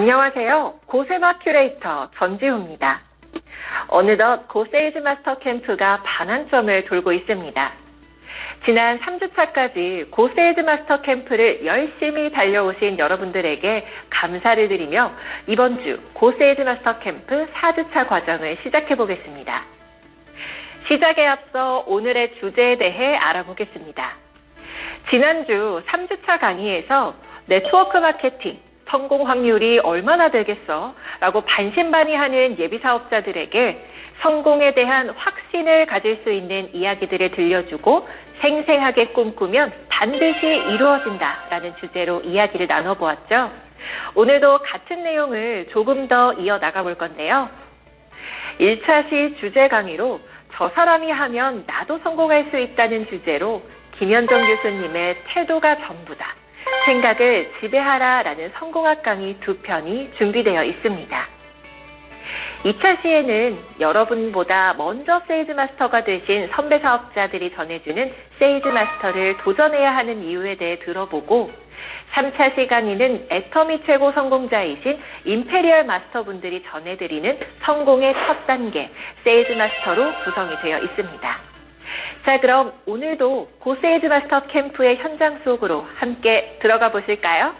안녕하세요. 고세마 큐레이터 전지우입니다. 어느덧 고세일즈 마스터 캠프가 반환점을 돌고 있습니다. 지난 3주차까지 고세일즈 마스터 캠프를 열심히 달려오신 여러분들에게 감사를 드리며 이번 주 고세일즈 마스터 캠프 4주차 과정을 시작해 보겠습니다. 시작에 앞서 오늘의 주제에 대해 알아보겠습니다. 지난주 3주차 강의에서 네트워크 마케팅, 성공 확률이 얼마나 되겠어? 라고 반신반의하는 예비사업자들에게 성공에 대한 확신을 가질 수 있는 이야기들을 들려주고 생생하게 꿈꾸면 반드시 이루어진다 라는 주제로 이야기를 나눠보았죠. 오늘도 같은 내용을 조금 더 이어나가 볼 건데요. 1차 시 주제 강의로 저 사람이 하면 나도 성공할 수 있다는 주제로 김현정 교수님의 태도가 전부다. 생각을 지배하라라는 성공학 강의 2편이 준비되어 있습니다. 2차 시에는 여러분보다 먼저 세일즈 마스터가 되신 선배 사업자들이 전해주는 세일즈 마스터를 도전해야 하는 이유에 대해 들어보고 3차 시 강의는 애터미 최고 성공자이신 임페리얼 마스터분들이 전해드리는 성공의 첫 단계 세일즈 마스터로 구성이 되어 있습니다. 자, 그럼 오늘도 고세일즈 마스터 캠프의 현장 속으로 함께 들어가 보실까요?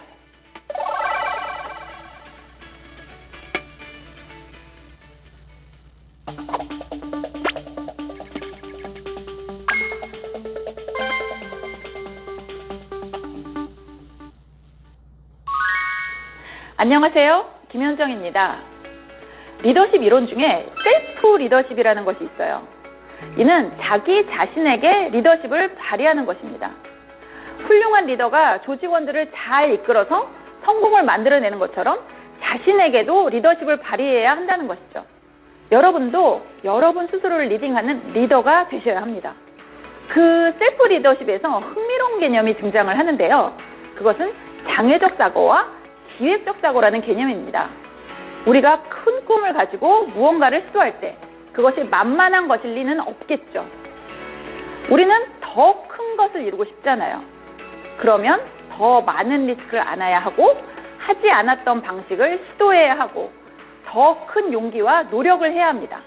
안녕하세요. 김현정입니다. 리더십 이론 중에 셀프 리더십이라는 것이 있어요. 이는 자기 자신에게 리더십을 발휘하는 것입니다. 훌륭한 리더가 조직원들을 잘 이끌어서 성공을 만들어내는 것처럼 자신에게도 리더십을 발휘해야 한다는 것이죠. 여러분도 여러분 스스로를 리딩하는 리더가 되셔야 합니다. 그 셀프 리더십에서 흥미로운 개념이 등장을 하는데요. 그것은 장애적 사고와 기획적 사고라는 개념입니다. 우리가 큰 꿈을 가지고 무언가를 시도할 때 그것이 만만한 것일 리는 없겠죠. 우리는 더 큰 것을 이루고 싶잖아요. 그러면 더 많은 리스크를 안아야 하고 하지 않았던 방식을 시도해야 하고 더 큰 용기와 노력을 해야 합니다.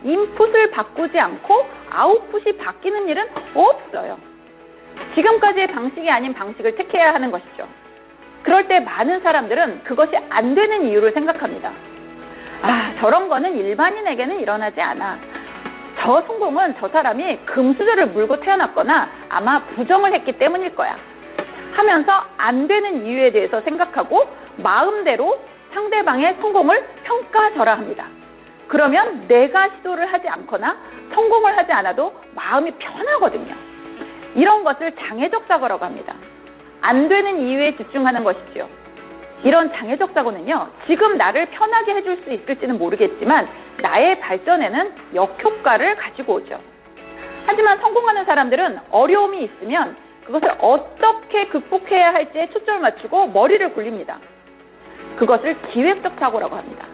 인풋을 바꾸지 않고 아웃풋이 바뀌는 일은 없어요. 지금까지의 방식이 아닌 방식을 택해야 하는 것이죠. 그럴 때 많은 사람들은 그것이 안 되는 이유를 생각합니다. 저런 거는 일반인에게는 일어나지 않아. 저 성공은 저 사람이 금수저를 물고 태어났거나 아마 부정을 했기 때문일 거야. 하면서 안 되는 이유에 대해서 생각하고 마음대로 상대방의 성공을 평가절하합니다. 그러면 내가 시도를 하지 않거나 성공을 하지 않아도 마음이 편하거든요. 이런 것을 장애적 사고라고 합니다. 안 되는 이유에 집중하는 것이죠. 이런 장애적 사고는요, 지금 나를 편하게 해줄 수 있을지는 모르겠지만 나의 발전에는 역효과를 가지고 오죠. 하지만 성공하는 사람들은 어려움이 있으면 그것을 어떻게 극복해야 할지에 초점을 맞추고 머리를 굴립니다. 그것을 기획적 사고라고 합니다.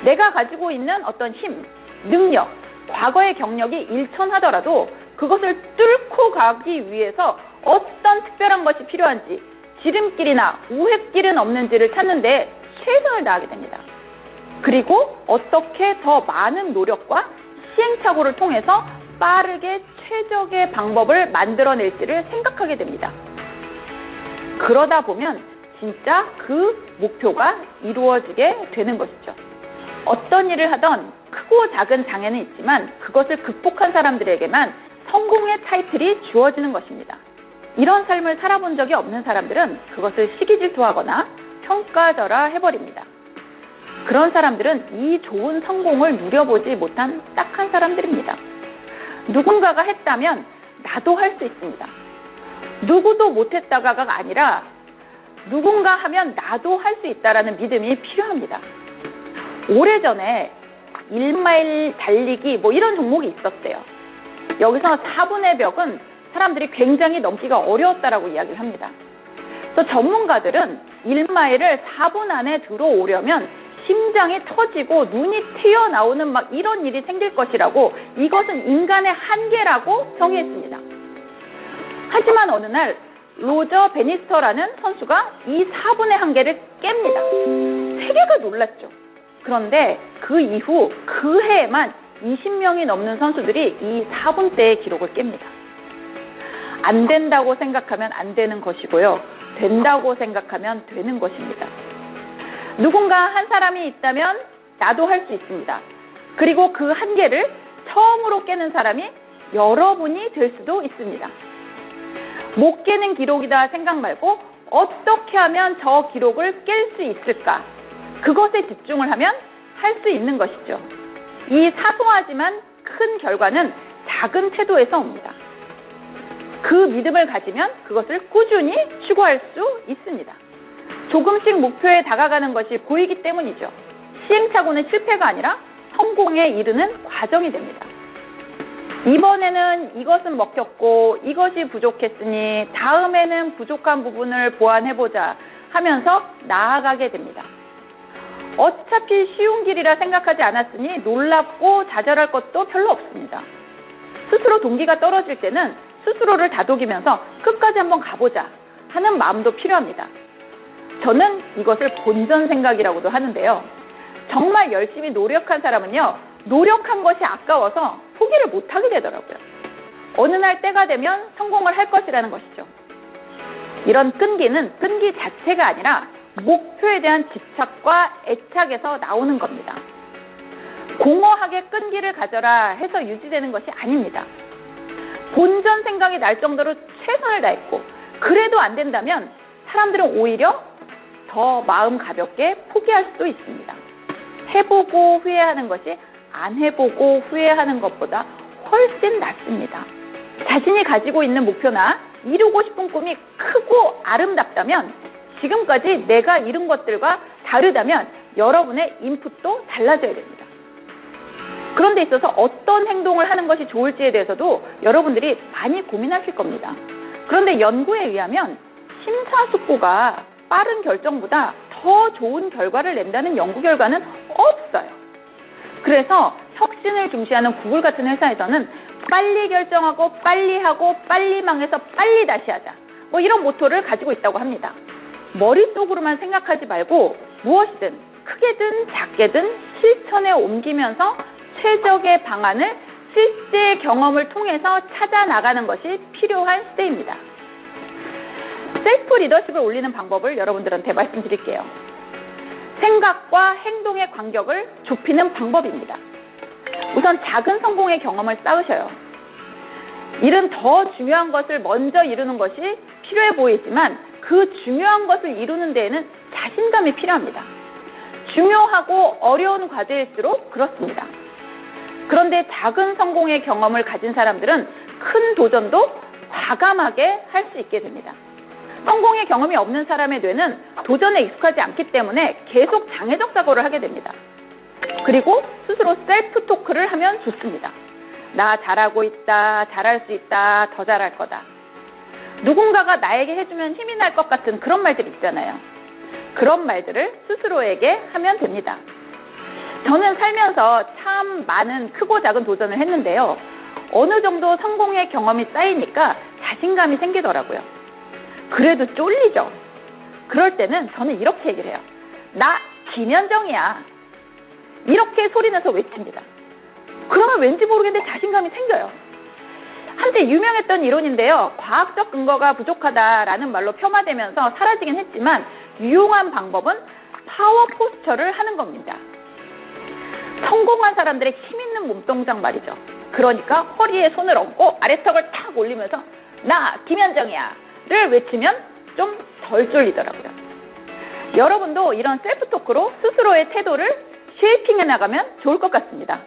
내가 가지고 있는 어떤 힘, 능력, 과거의 경력이 일천하더라도 그것을 뚫고 가기 위해서 어떤 특별한 것이 필요한지 지름길이나 우회길은 없는지를 찾는 데 최선을 다하게 됩니다. 그리고 어떻게 더 많은 노력과 시행착오를 통해서 빠르게 최적의 방법을 만들어낼지를 생각하게 됩니다. 그러다 보면 진짜 그 목표가 이루어지게 되는 것이죠. 어떤 일을 하던 크고 작은 장애는 있지만 그것을 극복한 사람들에게만 성공의 타이틀이 주어지는 것입니다. 이런 삶을 살아본 적이 없는 사람들은 그것을 시기질투하거나 평가절하해버립니다. 그런 사람들은 이 좋은 성공을 누려보지 못한 딱한 사람들입니다. 누군가가 했다면 나도 할 수 있습니다. 누구도 못했다가가 아니라 누군가 하면 나도 할 수 있다라는 믿음이 필요합니다. 오래전에 1마일 달리기 이런 종목이 있었대요. 여기서 4분의 벽은 사람들이 굉장히 넘기가 어려웠다라고 이야기를 합니다. 그래서 전문가들은 1마일을 4분 안에 들어오려면 심장이 터지고 눈이 튀어나오는 이런 일이 생길 것이라고 이것은 인간의 한계라고 정의했습니다. 하지만 어느 날 로저 베니스터라는 선수가 이 4분의 한계를 깹니다. 세계가 놀랐죠. 그런데 그 이후 그 해에만 20명이 넘는 선수들이 이 4분대의 기록을 깹니다. 안 된다고 생각하면 안 되는 것이고요. 된다고 생각하면 되는 것입니다. 누군가 한 사람이 있다면 나도 할 수 있습니다. 그리고 그 한계를 처음으로 깨는 사람이 여러분이 될 수도 있습니다. 못 깨는 기록이다 생각 말고 어떻게 하면 저 기록을 깰 수 있을까? 그것에 집중을 하면 할 수 있는 것이죠. 이 사소하지만 큰 결과는 작은 태도에서 옵니다. 그 믿음을 가지면 그것을 꾸준히 추구할 수 있습니다. 조금씩 목표에 다가가는 것이 보이기 때문이죠. 시행착오는 실패가 아니라 성공에 이르는 과정이 됩니다. 이번에는 이것은 먹혔고 이것이 부족했으니 다음에는 부족한 부분을 보완해보자 하면서 나아가게 됩니다. 어차피 쉬운 길이라 생각하지 않았으니 놀랍고 좌절할 것도 별로 없습니다. 스스로 동기가 떨어질 때는 스스로를 다독이면서 끝까지 한번 가보자 하는 마음도 필요합니다. 저는 이것을 본전 생각이라고도 하는데요. 정말 열심히 노력한 사람은요, 노력한 것이 아까워서 포기를 못하게 되더라고요. 어느 날 때가 되면 성공을 할 것이라는 것이죠. 이런 끈기는 끈기 자체가 아니라 목표에 대한 집착과 애착에서 나오는 겁니다. 공허하게 끈기를 가져라 해서 유지되는 것이 아닙니다. 본전 생각이 날 정도로 최선을 다했고 그래도 안 된다면 사람들은 오히려 더 마음 가볍게 포기할 수도 있습니다. 해보고 후회하는 것이 안 해보고 후회하는 것보다 훨씬 낫습니다. 자신이 가지고 있는 목표나 이루고 싶은 꿈이 크고 아름답다면 지금까지 내가 이룬 것들과 다르다면 여러분의 인풋도 달라져야 됩니다. 그런 데 있어서 어떤 행동을 하는 것이 좋을지에 대해서도 여러분들이 많이 고민하실 겁니다. 그런데 연구에 의하면 심사숙고가 빠른 결정보다 더 좋은 결과를 낸다는 연구 결과는 없어요. 그래서 혁신을 중시하는 구글 같은 회사에서는 빨리 결정하고 빨리 하고 빨리 망해서 빨리 다시 하자. 이런 모토를 가지고 있다고 합니다. 머릿속으로만 생각하지 말고 무엇이든 크게든 작게든 실천에 옮기면서 최적의 방안을 실제 경험을 통해서 찾아 나가는 것이 필요한 시대입니다. 셀프 리더십을 올리는 방법을 여러분들한테 말씀드릴게요. 생각과 행동의 간격을 좁히는 방법입니다. 우선 작은 성공의 경험을 쌓으셔요. 일은 더 중요한 것을 먼저 이루는 것이 필요해 보이지만 그 중요한 것을 이루는 데에는 자신감이 필요합니다. 중요하고 어려운 과제일수록 그렇습니다. 그런데 작은 성공의 경험을 가진 사람들은 큰 도전도 과감하게 할 수 있게 됩니다. 성공의 경험이 없는 사람의 뇌는 도전에 익숙하지 않기 때문에 계속 장애적 사고를 하게 됩니다. 그리고 스스로 셀프 토크를 하면 좋습니다. 나 잘하고 있다, 잘할 수 있다, 더 잘할 거다. 누군가가 나에게 해주면 힘이 날 것 같은 그런 말들 있잖아요. 그런 말들을 스스로에게 하면 됩니다. 저는 살면서 참 많은 크고 작은 도전을 했는데요. 어느 정도 성공의 경험이 쌓이니까 자신감이 생기더라고요. 그래도 쫄리죠. 그럴 때는 저는 이렇게 얘기를 해요. 나 김현정이야. 이렇게 소리내서 외칩니다. 그러면 왠지 모르겠는데 자신감이 생겨요. 한때 유명했던 이론인데요. 과학적 근거가 부족하다라는 말로 폄하되면서 사라지긴 했지만 유용한 방법은 파워 포스처를 하는 겁니다. 성공한 사람들의 힘 있는 몸동작 말이죠. 그러니까 허리에 손을 얹고 아래턱을 탁 올리면서 나 김현정이야 를 외치면 좀 덜 쫄리더라고요. 여러분도 이런 셀프 토크로 스스로의 태도를 쉐이핑해 나가면 좋을 것 같습니다.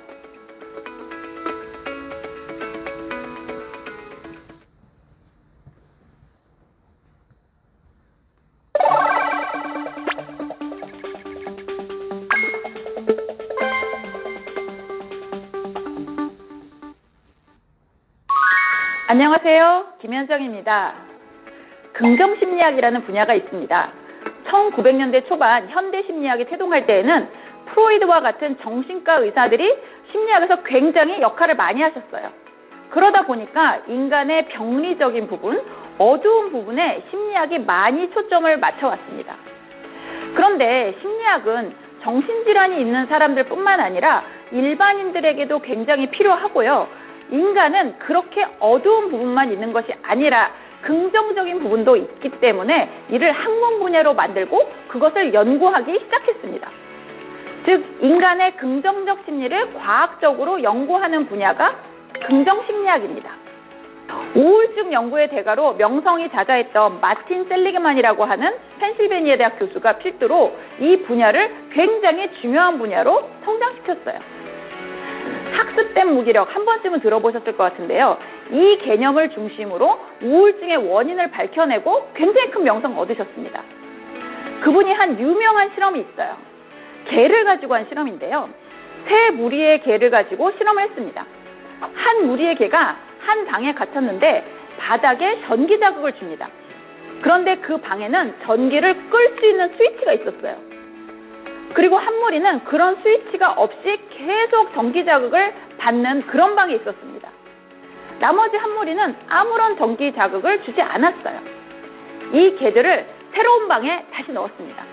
안녕하세요. 김현정입니다. 긍정심리학이라는 분야가 있습니다. 1900년대 초반 현대심리학이 태동할 때에는 프로이드와 같은 정신과 의사들이 심리학에서 굉장히 역할을 많이 하셨어요. 그러다 보니까 인간의 병리적인 부분 어두운 부분에 심리학이 많이 초점을 맞춰왔습니다. 그런데 심리학은 정신질환이 있는 사람들뿐만 아니라 일반인들에게도 굉장히 필요하고요. 인간은 그렇게 어두운 부분만 있는 것이 아니라 긍정적인 부분도 있기 때문에 이를 학문 분야로 만들고 그것을 연구하기 시작했습니다. 즉, 인간의 긍정적 심리를 과학적으로 연구하는 분야가 긍정심리학입니다. 우울증 연구의 대가로 명성이 자자했던 마틴 셀리그만이라고 하는 펜실베니아 대학 교수가 필두로 이 분야를 굉장히 중요한 분야로 성장시켰어요. 학습된 무기력 한 번쯤은 들어보셨을 것 같은데요. 이 개념을 중심으로 우울증의 원인을 밝혀내고 굉장히 큰 명성을 얻으셨습니다. 그분이 한 유명한 실험이 있어요. 개를 가지고 한 실험인데요. 세 무리의 개를 가지고 실험을 했습니다. 한 무리의 개가 한 방에 갇혔는데 바닥에 전기 자극을 줍니다. 그런데 그 방에는 전기를 끌 수 있는 스위치가 있었어요. 그리고 한 무리는 그런 스위치가 없이 계속 전기 자극을 받는 그런 방에 있었습니다. 나머지 한 무리는 아무런 전기 자극을 주지 않았어요. 이 개들을 새로운 방에 다시 넣었습니다.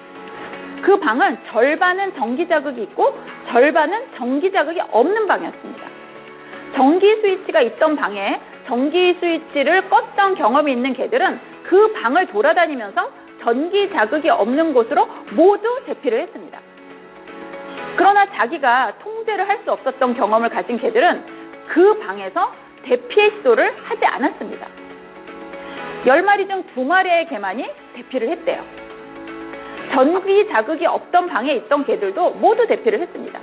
그 방은 절반은 전기 자극이 있고 절반은 전기 자극이 없는 방이었습니다. 전기 스위치가 있던 방에 전기 스위치를 껐던 경험이 있는 개들은 그 방을 돌아다니면서 전기 자극이 없는 곳으로 모두 대피를 했습니다. 그러나 자기가 통제를 할 수 없었던 경험을 가진 개들은 그 방에서 대피의 시도를 하지 않았습니다. 10마리 중 2마리의 개만이 대피를 했대요. 전기 자극이 없던 방에 있던 개들도 모두 대피를 했습니다.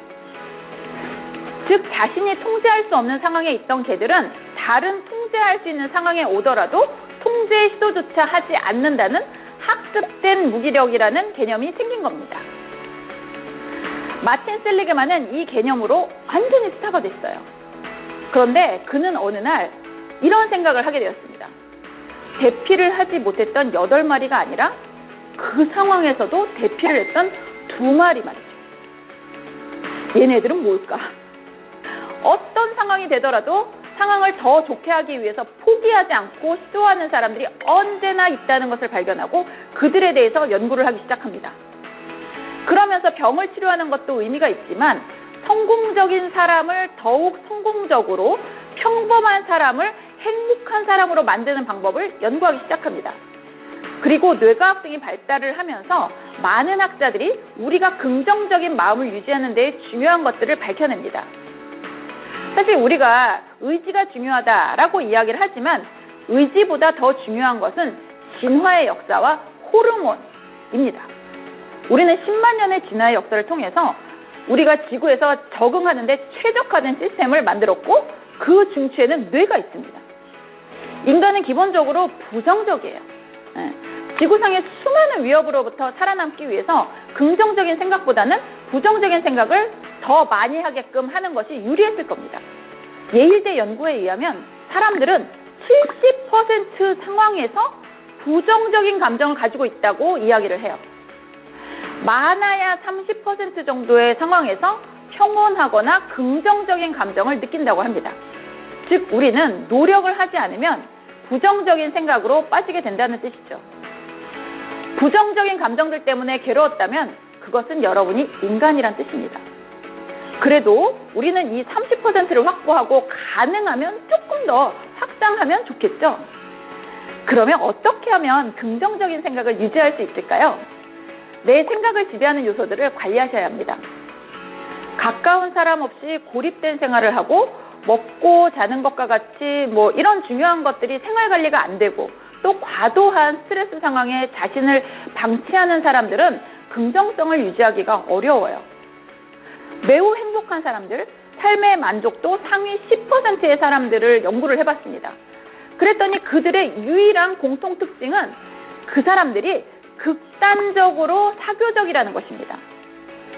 즉, 자신이 통제할 수 없는 상황에 있던 개들은 다른 통제할 수 있는 상황에 오더라도 통제 시도조차 하지 않는다는 학습된 무기력이라는 개념이 생긴 겁니다. 마틴 셀리그만은 이 개념으로 완전히 스타가 됐어요. 그런데 그는 어느 날 이런 생각을 하게 되었습니다. 대피를 하지 못했던 8마리가 아니라 그 상황에서도 대피를 했던 2마리 말이죠. 얘네들은 뭘까? 어떤 상황이 되더라도 상황을 더 좋게 하기 위해서 포기하지 않고 시도하는 사람들이 언제나 있다는 것을 발견하고 그들에 대해서 연구를 하기 시작합니다. 그러면서 병을 치료하는 것도 의미가 있지만 성공적인 사람을 더욱 성공적으로, 평범한 사람을 행복한 사람으로 만드는 방법을 연구하기 시작합니다. 그리고 뇌과학 등이 발달을 하면서 많은 학자들이 우리가 긍정적인 마음을 유지하는 데 중요한 것들을 밝혀냅니다. 사실 우리가 의지가 중요하다라고 이야기를 하지만 의지보다 더 중요한 것은 진화의 역사와 호르몬입니다. 우리는 10만 년의 진화의 역사를 통해서 우리가 지구에서 적응하는 데 최적화된 시스템을 만들었고 그 중추에는 뇌가 있습니다. 인간은 기본적으로 부정적이에요. 지구상의 수많은 위협으로부터 살아남기 위해서 긍정적인 생각보다는 부정적인 생각을 더 많이 하게끔 하는 것이 유리했을 겁니다. 예일대 연구에 의하면 사람들은 70% 상황에서 부정적인 감정을 가지고 있다고 이야기를 해요. 많아야 30% 정도의 상황에서 평온하거나 긍정적인 감정을 느낀다고 합니다. 즉, 우리는 노력을 하지 않으면 부정적인 생각으로 빠지게 된다는 뜻이죠. 부정적인 감정들 때문에 괴로웠다면 그것은 여러분이 인간이란 뜻입니다. 그래도 우리는 이 30%를 확보하고 가능하면 조금 더 확장하면 좋겠죠. 그러면 어떻게 하면 긍정적인 생각을 유지할 수 있을까요? 내 생각을 지배하는 요소들을 관리하셔야 합니다. 가까운 사람 없이 고립된 생활을 하고 먹고 자는 것과 같이 이런 중요한 것들이 생활 관리가 안 되고 또 과도한 스트레스 상황에 자신을 방치하는 사람들은 긍정성을 유지하기가 어려워요. 매우 행복한 사람들, 삶의 만족도 상위 10%의 사람들을 연구를 해봤습니다. 그랬더니 그들의 유일한 공통 특징은 그 사람들이 극단적으로 사교적이라는 것입니다.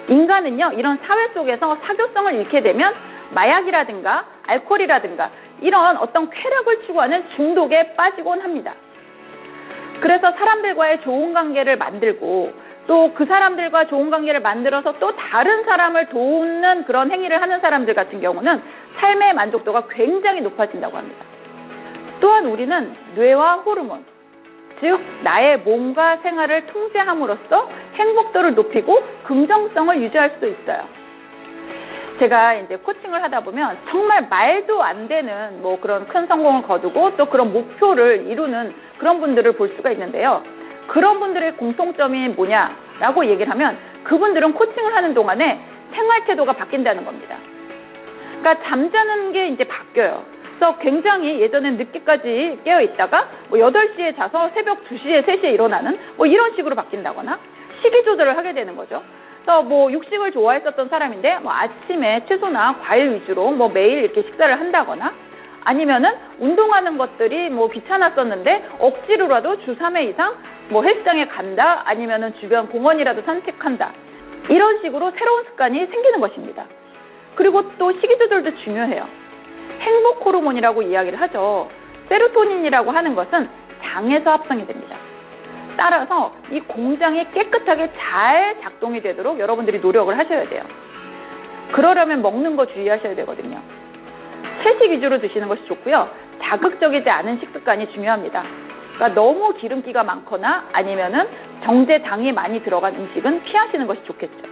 인간은요, 이런 사회 속에서 사교성을 잃게 되면 마약이라든가 알코올이라든가 이런 어떤 쾌락을 추구하는 중독에 빠지곤 합니다. 그래서 사람들과의 좋은 관계를 만들고 또 그 사람들과 좋은 관계를 만들어서 또 다른 사람을 돕는 그런 행위를 하는 사람들 같은 경우는 삶의 만족도가 굉장히 높아진다고 합니다. 또한 우리는 뇌와 호르몬, 즉 나의 몸과 생활을 통제함으로써 행복도를 높이고 긍정성을 유지할 수도 있어요. 제가 이제 코칭을 하다 보면 정말 말도 안 되는 뭐 그런 큰 성공을 거두고 또 그런 목표를 이루는 그런 분들을 볼 수가 있는데요. 그런 분들의 공통점이 뭐냐라고 얘기를 하면 그분들은 코칭을 하는 동안에 생활 태도가 바뀐다는 겁니다. 그러니까 잠자는 게 이제 바뀌어요. 그래서 굉장히 예전엔 늦게까지 깨어 있다가 뭐 8시에 자서 새벽 2시에 3시에 일어나는 뭐 이런 식으로 바뀐다거나 식이 조절을 하게 되는 거죠. 그래서 뭐 육식을 좋아했었던 사람인데 뭐 아침에 채소나 과일 위주로 뭐 매일 이렇게 식사를 한다거나 아니면은 운동하는 것들이 뭐 귀찮았었는데 억지로라도 주 3회 이상 뭐 헬스장에 간다 아니면은 주변 공원이라도 산책한다 이런 식으로 새로운 습관이 생기는 것입니다. 그리고 또 식이 조절도 중요해요. 행복 호르몬이라고 이야기를 하죠. 세로토닌이라고 하는 것은 장에서 합성이 됩니다. 따라서 이 공장이 깨끗하게 잘 작동이 되도록 여러분들이 노력을 하셔야 돼요. 그러려면 먹는 거 주의하셔야 되거든요. 채식 위주로 드시는 것이 좋고요. 자극적이지 않은 식습관이 중요합니다. 그러니까 너무 기름기가 많거나 아니면은 정제당이 많이 들어간 음식은 피하시는 것이 좋겠죠.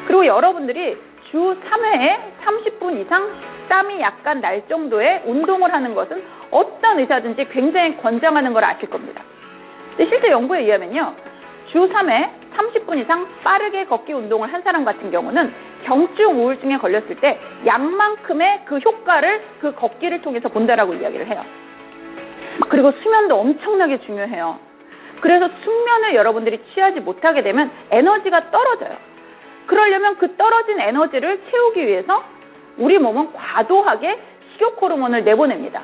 그리고 여러분들이 주 3회에 30분 이상 땀이 약간 날 정도의 운동을 하는 것은 어떤 의사든지 굉장히 권장하는 걸 아실 겁니다. 근데 실제 연구에 의하면요. 주 3회 30분 이상 빠르게 걷기 운동을 한 사람 같은 경우는 경증 우울증에 걸렸을 때 약만큼의 그 효과를 그 걷기를 통해서 본다라고 이야기를 해요. 그리고 수면도 엄청나게 중요해요. 그래서 숙면을 여러분들이 취하지 못하게 되면 에너지가 떨어져요. 그러려면 그 떨어진 에너지를 채우기 위해서 우리 몸은 과도하게 식욕 호르몬을 내보냅니다.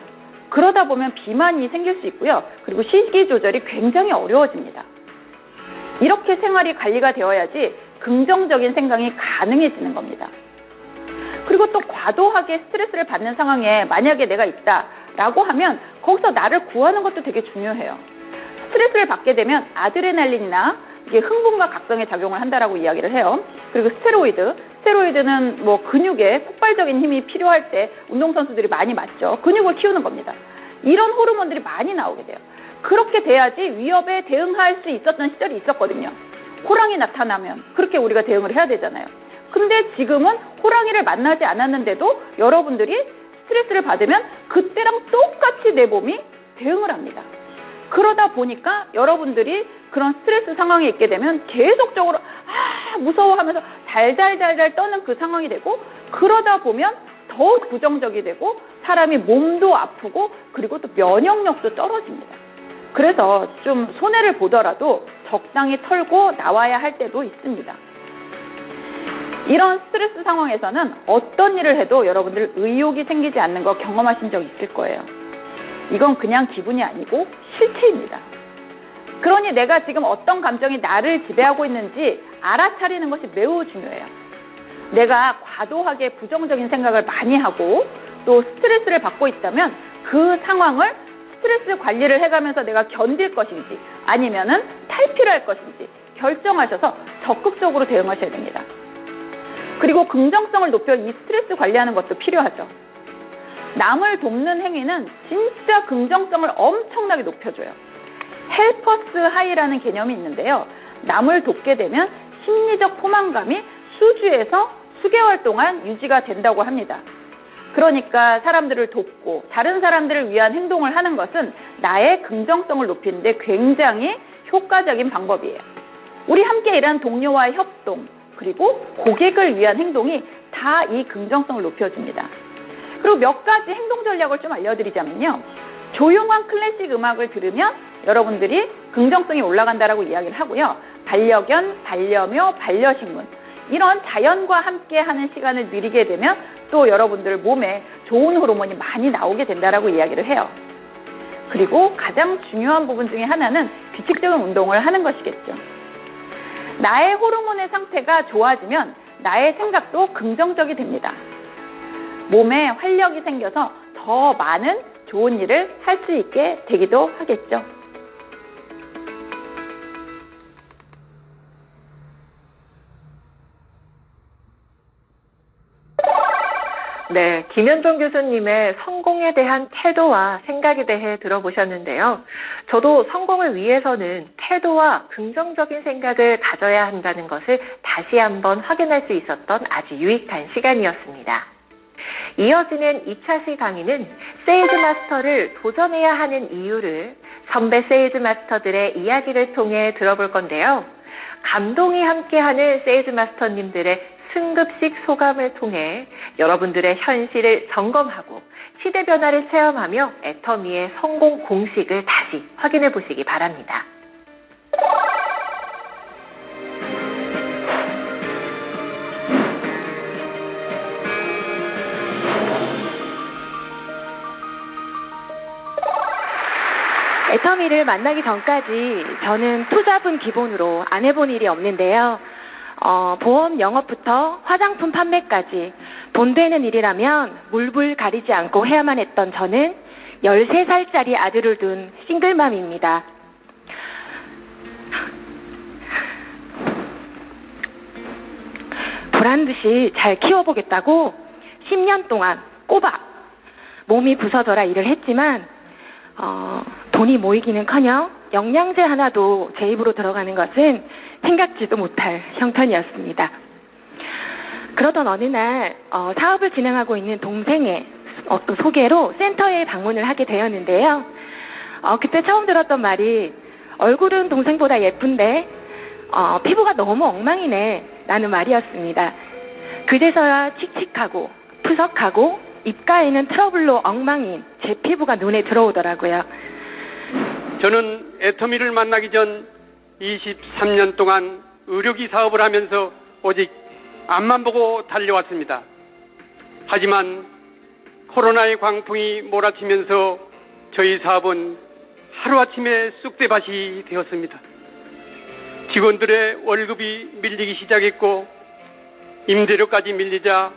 그러다 보면 비만이 생길 수 있고요. 그리고 식이 조절이 굉장히 어려워집니다. 이렇게 생활이 관리가 되어야지 긍정적인 생각이 가능해지는 겁니다. 그리고 또 과도하게 스트레스를 받는 상황에 만약에 내가 있다라고 하면 거기서 나를 구하는 것도 되게 중요해요. 스트레스를 받게 되면 아드레날린이나 이게 흥분과 각성에 작용을 한다라고 이야기를 해요. 그리고 스테로이드는 뭐 근육에 폭발적인 힘이 필요할 때 운동선수들이 많이 맞죠. 근육을 키우는 겁니다. 이런 호르몬들이 많이 나오게 돼요. 그렇게 돼야지 위협에 대응할 수 있었던 시절이 있었거든요. 호랑이 나타나면 그렇게 우리가 대응을 해야 되잖아요. 근데 지금은 호랑이를 만나지 않았는데도 여러분들이 스트레스를 받으면 그때랑 똑같이 내 몸이 대응을 합니다. 그러다 보니까 여러분들이 그런 스트레스 상황에 있게 되면 계속적으로 무서워하면서 달달달달 떠는 그 상황이 되고 그러다 보면 더욱 부정적이 되고 사람이 몸도 아프고 그리고 또 면역력도 떨어집니다. 그래서 좀 손해를 보더라도 적당히 털고 나와야 할 때도 있습니다. 이런 스트레스 상황에서는 어떤 일을 해도 여러분들 의욕이 생기지 않는 거 경험하신 적 있을 거예요. 이건 그냥 기분이 아니고 실체입니다. 그러니 내가 지금 어떤 감정이 나를 지배하고 있는지 알아차리는 것이 매우 중요해요. 내가 과도하게 부정적인 생각을 많이 하고 또 스트레스를 받고 있다면 그 상황을 스트레스 관리를 해가면서 내가 견딜 것인지 아니면은 탈피를 할 것인지 결정하셔서 적극적으로 대응하셔야 됩니다. 그리고 긍정성을 높여 이 스트레스 관리하는 것도 필요하죠. 남을 돕는 행위는 진짜 긍정성을 엄청나게 높여줘요. 헬퍼스 하이라는 개념이 있는데요. 남을 돕게 되면 심리적 포만감이 수주에서 수개월 동안 유지가 된다고 합니다. 그러니까 사람들을 돕고 다른 사람들을 위한 행동을 하는 것은 나의 긍정성을 높이는 데 굉장히 효과적인 방법이에요. 우리 함께 일하는 동료와의 협동 그리고 고객을 위한 행동이 다 이 긍정성을 높여줍니다. 그리고 몇 가지 행동 전략을 좀 알려드리자면요. 조용한 클래식 음악을 들으면 여러분들이 긍정성이 올라간다라고 이야기를 하고요. 반려견, 반려묘, 반려식물 이런 자연과 함께 하는 시간을 누리게 되면 또 여러분들 몸에 좋은 호르몬이 많이 나오게 된다라고 이야기를 해요. 그리고 가장 중요한 부분 중에 하나는 규칙적인 운동을 하는 것이겠죠. 나의 호르몬의 상태가 좋아지면 나의 생각도 긍정적이 됩니다. 몸에 활력이 생겨서 더 많은 좋은 일을 할 수 있게 되기도 하겠죠. 네, 김현종 교수님의 성공에 대한 태도와 생각에 대해 들어보셨는데요. 저도 성공을 위해서는 태도와 긍정적인 생각을 가져야 한다는 것을 다시 한번 확인할 수 있었던 아주 유익한 시간이었습니다. 이어지는 2차 강의는 세일즈 마스터를 도전해야 하는 이유를 선배 세일즈 마스터들의 이야기를 통해 들어볼 건데요. 감동이 함께하는 세일즈 마스터님들의 승급식 소감을 통해 여러분들의 현실을 점검하고 시대 변화를 체험하며 애터미의 성공 공식을 다시 확인해 보시기 바랍니다. 애터미를 만나기 전까지 저는 투잡은 기본으로 안 해본 일이 없는데요. 보험 영업부터 화장품 판매까지 돈 되는 일이라면 물불 가리지 않고 해야만 했던 저는 13살짜리 아들을 둔 싱글맘입니다. 보란듯이 잘 키워보겠다고 10년 동안 꼬박 몸이 부서져라 일을 했지만 돈이 모이기는커녕 영양제 하나도 제 입으로 들어가는 것은 생각지도 못할 형편이었습니다. 그러던 어느 날 사업을 진행하고 있는 동생의 소개로 센터에 방문을 하게 되었는데요. 그때 처음 들었던 말이 얼굴은 동생보다 예쁜데 피부가 너무 엉망이네 라는 말이었습니다. 그제서야 칙칙하고 푸석하고 입가에는 트러블로 엉망인 제 피부가 눈에 들어오더라고요. 저는 애터미를 만나기 전 23년 동안 의료기 사업을 하면서 오직 앞만 보고 달려왔습니다. 하지만 코로나의 광풍이 몰아치면서 저희 사업은 하루아침에 쑥대밭이 되었습니다. 직원들의 월급이 밀리기 시작했고 임대료까지 밀리자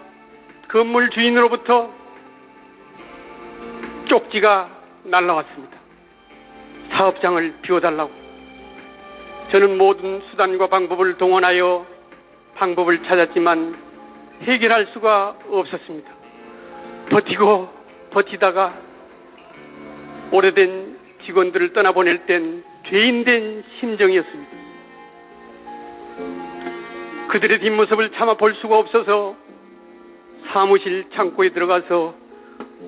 건물 주인으로부터 쪽지가 날라왔습니다. 사업장을 비워달라고. 저는 모든 수단과 방법을 동원하여 방법을 찾았지만 해결할 수가 없었습니다. 버티고 버티다가 오래된 직원들을 떠나보낼 땐 죄인된 심정이었습니다. 그들의 뒷모습을 차마 볼 수가 없어서 사무실 창고에 들어가서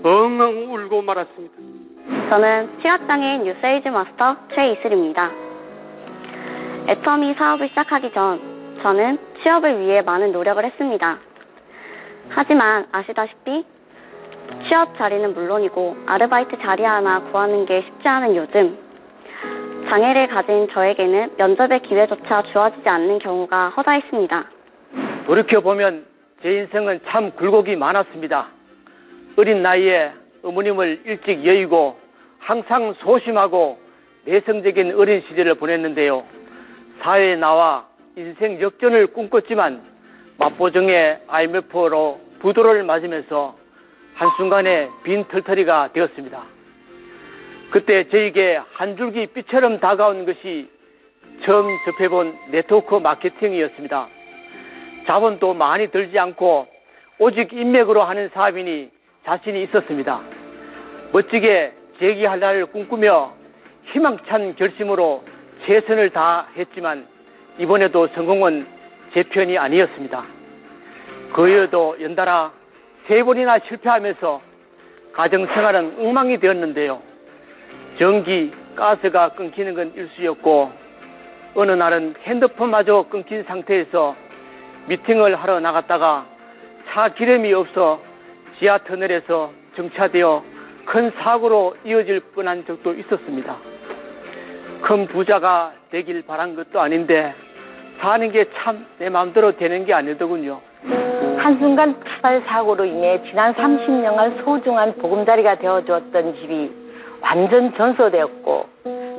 엉엉 울고 말았습니다. 저는 시각장애인 뉴세일즈 마스터 최이슬입니다. 애터미 사업을 시작하기 전 저는 취업을 위해 많은 노력을 했습니다. 하지만 아시다시피 취업 자리는 물론이고 아르바이트 자리 하나 구하는 게 쉽지 않은 요즘, 장애를 가진 저에게는 면접의 기회조차 주어지지 않는 경우가 허다했습니다. 돌이켜보면 제 인생은 참 굴곡이 많았습니다. 어린 나이에 어머님을 일찍 여의고 항상 소심하고 내성적인 어린 시절을 보냈는데요. 사회에 나와 인생 역전을 꿈꿨지만 맞보정의 IMF로 부도를 맞으면서 한순간에 빈털터리가 되었습니다. 그때 저에게 한 줄기 빛처럼 다가온 것이 처음 접해본 네트워크 마케팅이었습니다. 자본도 많이 들지 않고 오직 인맥으로 하는 사업이니 자신이 있었습니다. 멋지게 재기할 날을 꿈꾸며 희망찬 결심으로 최선을 다했지만 이번에도 성공은 제 편이 아니었습니다. 그 이후에도 연달아 3번이나 실패하면서 가정생활은 엉망이 되었는데요. 전기, 가스가 끊기는 건 일쑤였고 어느 날은 핸드폰마저 끊긴 상태에서 미팅을 하러 나갔다가 차 기름이 없어 지하 터널에서 정차되어 큰 사고로 이어질 뻔한 적도 있었습니다. 큰 부자가 되길 바란 것도 아닌데 사는 게 참 내 마음대로 되는 게 아니더군요. 한순간 폭발 사고로 인해 지난 30년간 소중한 보금자리가 되어주었던 집이 완전 전소되었고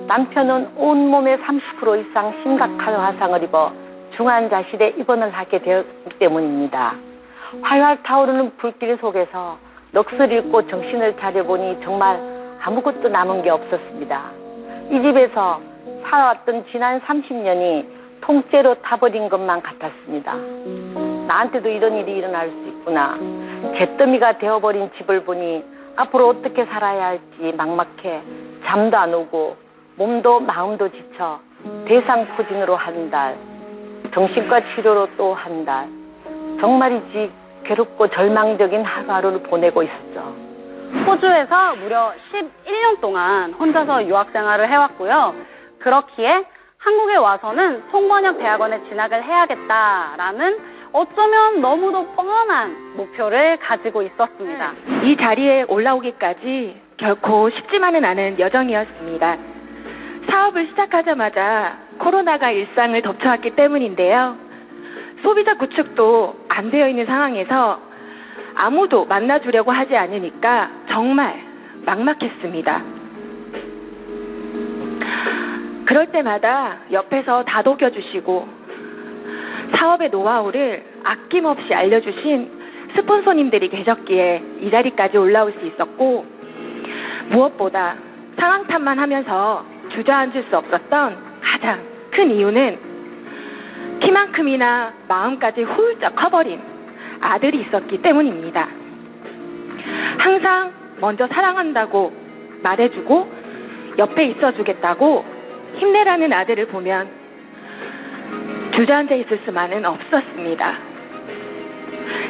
남편은 온몸의 30% 이상 심각한 화상을 입어 중환자실에 입원을 하게 되었기 때문입니다. 활활 타오르는 불길 속에서 넋을 잃고 정신을 차려보니 정말 아무것도 남은 게 없었습니다. 이 집에서 살아왔던 지난 30년이 통째로 타버린 것만 같았습니다. 나한테도 이런 일이 일어날 수 있구나. 잿더미가 되어버린 집을 보니 앞으로 어떻게 살아야 할지 막막해 잠도 안 오고 몸도 마음도 지쳐 대상포진으로 한 달, 정신과 치료로 또 한 달, 정말이지 괴롭고 절망적인 하루하루를 보내고 있었죠. 호주에서 무려 11년 동안 혼자서 유학 생활을 해왔고요. 그렇기에 한국에 와서는 송번역 대학원에 진학을 해야겠다라는 어쩌면 너무도 뻔한 목표를 가지고 있었습니다. 이 자리에 올라오기까지 결코 쉽지만은 않은 여정이었습니다. 사업을 시작하자마자 코로나가 일상을 덮쳐왔기 때문인데요. 소비자 구축도 안 되어 있는 상황에서 아무도 만나주려고 하지 않으니까 정말 막막했습니다. 그럴 때마다 옆에서 다독여주시고 사업의 노하우를 아낌없이 알려주신 스폰서님들이 계셨기에 이 자리까지 올라올 수 있었고, 무엇보다 상황 탓만 하면서 주저앉을 수 없었던 가장 큰 이유는 키만큼이나 마음까지 훌쩍 커버린 아들이 있었기 때문입니다. 항상 먼저 사랑한다고 말해주고 옆에 있어주겠다고 힘내라는 아들을 보면 주저앉아 있을 수만은 없었습니다.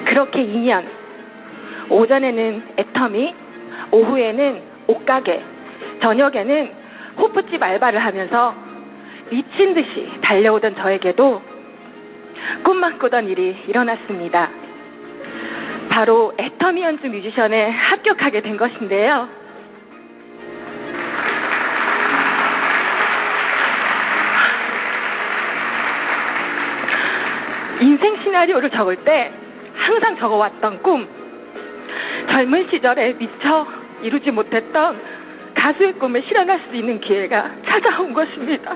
그렇게 2년, 오전에는 애터미, 오후에는 옷가게, 저녁에는 호프집 알바를 하면서 미친 듯이 달려오던 저에게도 꿈만 꾸던 일이 일어났습니다. 바로 애터미 연주 뮤지션에 합격하게 된 것인데요. 인생 시나리오를 적을 때 항상 적어왔던 꿈, 젊은 시절에 미처 이루지 못했던 가수의 꿈을 실현할 수 있는 기회가 찾아온 것입니다.